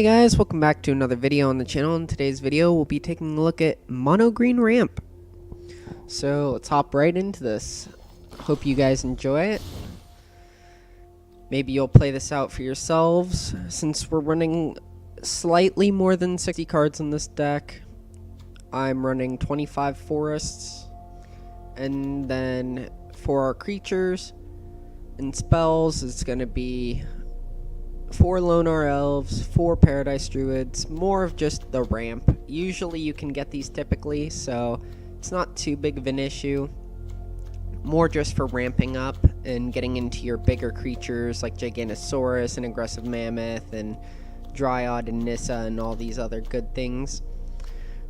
Hey guys, welcome back to another video on the channel. In today's video, we'll be taking a look at Mono Green Ramp. So let's hop right into this. Hope you guys enjoy it. Maybe you'll play this out for yourselves, since we're running slightly more than 60 cards in this deck. I'm running 25 forests, and then for our creatures and spells, it's going to be 4 Llanowar Elves, 4 Paradise Druids, more of just the ramp. Usually you can get these typically, so it's not too big of an issue. More just for ramping up and getting into your bigger creatures like Gigantosaurus and Aggressive Mammoth and Dryad and Nissa and all these other good things.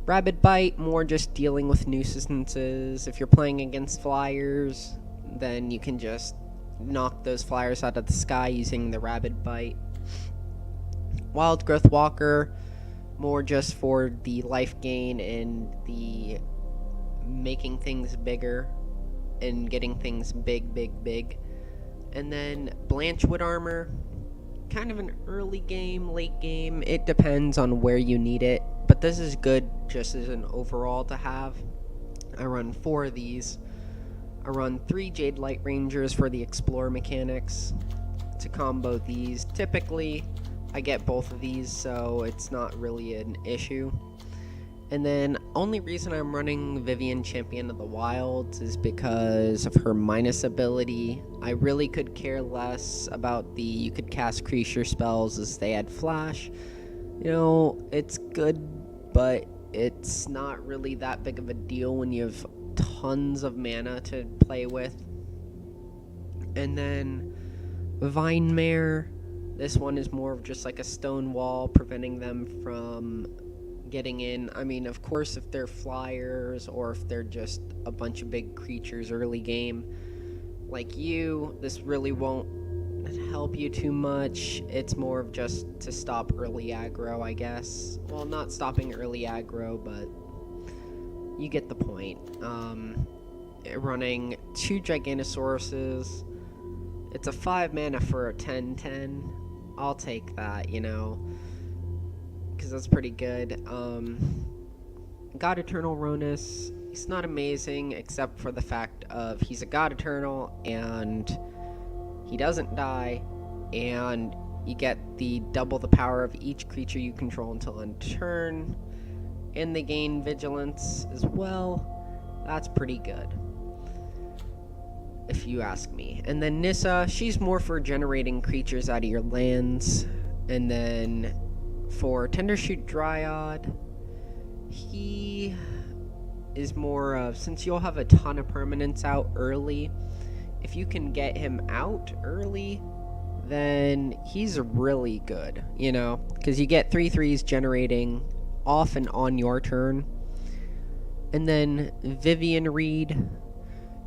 Rabid Bite, more just dealing with nuisances. If you're playing against flyers, then you can just knock those flyers out of the sky using the Rabid Bite. Wildgrowth Walker, more just for the life gain and the making things bigger and getting things big. And then Blanchwood Armor, kind of an early game, late game, it depends on where you need it, but this is good just as an overall to have. I run 4 of these. I run 3 Jadelight Rangers for the Explore mechanics to combo these. Typically, I get both of these, so it's not really an issue. And then, only reason I'm running Vivien Champion of the Wilds is because of her minus ability. I really could care less about the you could cast creature spells as they add flash. You know, it's good, but it's not really that big of a deal when you have tons of mana to play with. And then Vivien Mare, this one is more of just like a stone wall preventing them from getting in. I mean, of course, if they're flyers or if they're just a bunch of big creatures early game like you, this really won't help you too much. It's more of just to stop early aggro, I guess. Well, not stopping early aggro, but you get the point. Running 2 Gigantosauruses. It's a 5 mana for a 10/10. I'll take that, you know, because that's pretty good. God Eternal Rhonas. He's not amazing, except for the fact of he's a God Eternal, and he doesn't die, and you get the double the power of each creature you control until end turn. And they gain vigilance as well. That's pretty good, if you ask me. And then Nissa, she's more for generating creatures out of your lands. And then for Tendershoot Dryad, he is more of, since you'll have a ton of permanents out early, if you can get him out early, then he's really good, you know, because you get 3/3s generating off and on your turn. And then Vivien Reid,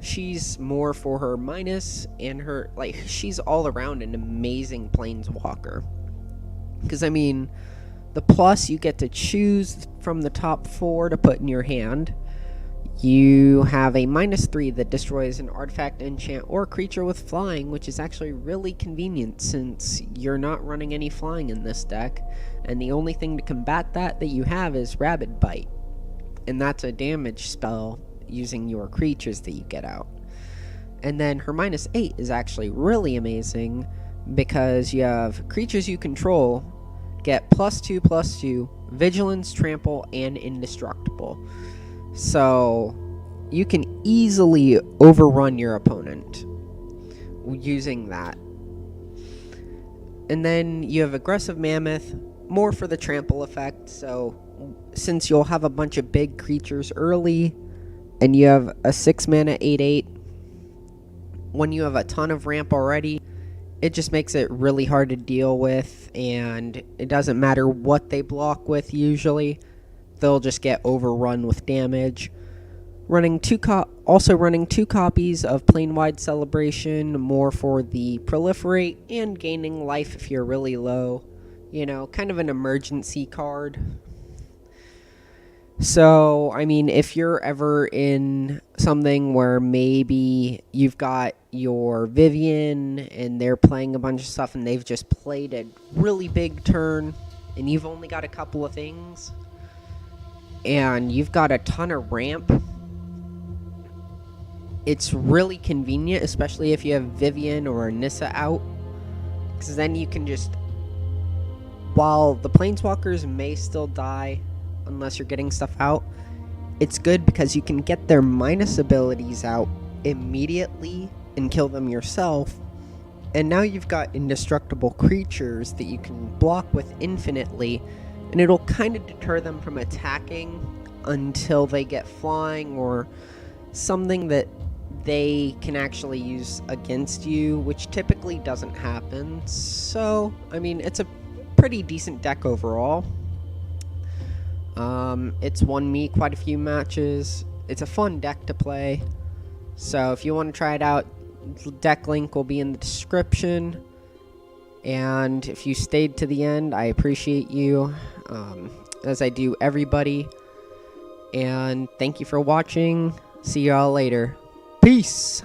she's more for her minus and her, like, she's all around an amazing planeswalker. Because, I mean, the plus, you get to choose from the top 4 to put in your hand. You have a -3 that destroys an artifact, enchant, or creature with flying, which is actually really convenient since you're not running any flying in this deck. And the only thing to combat that you have is Rabid Bite. And that's a damage spell using your creatures that you get out. And then her -8 is actually really amazing because you have creatures you control get +2/+2, vigilance, trample, and indestructible. So you can easily overrun your opponent using that. And then you have Aggressive Mammoth, more for the trample effect. So since you'll have a bunch of big creatures early and you have a 6 mana 8/8, when you have a ton of ramp already, it just makes it really hard to deal with, and it doesn't matter what they block with usually. They'll just get overrun with damage. Also running 2 copies of Planewide Celebration, more for the proliferate and gaining life if you're really low. You know, kind of an emergency card. So, I mean, if you're ever in something where maybe you've got your Vivien and they're playing a bunch of stuff and they've just played a really big turn, and you've only got a couple of things, and you've got a ton of ramp, it's really convenient, especially if you have Vivien or Nissa out, because then you can just, while the planeswalkers may still die unless you're getting stuff out, it's good because you can get their minus abilities out immediately and kill them yourself, and now you've got indestructible creatures that you can block with infinitely, and it'll kind of deter them from attacking until they get flying or something that they can actually use against you, which typically doesn't happen. So, I mean, it's a pretty decent deck overall. It's won me quite a few matches. It's a fun deck to play. So if you want to try it out, deck link will be in the description. And if you stayed to the end, I appreciate you, as I do everybody. And thank you for watching. See y'all later. Peace!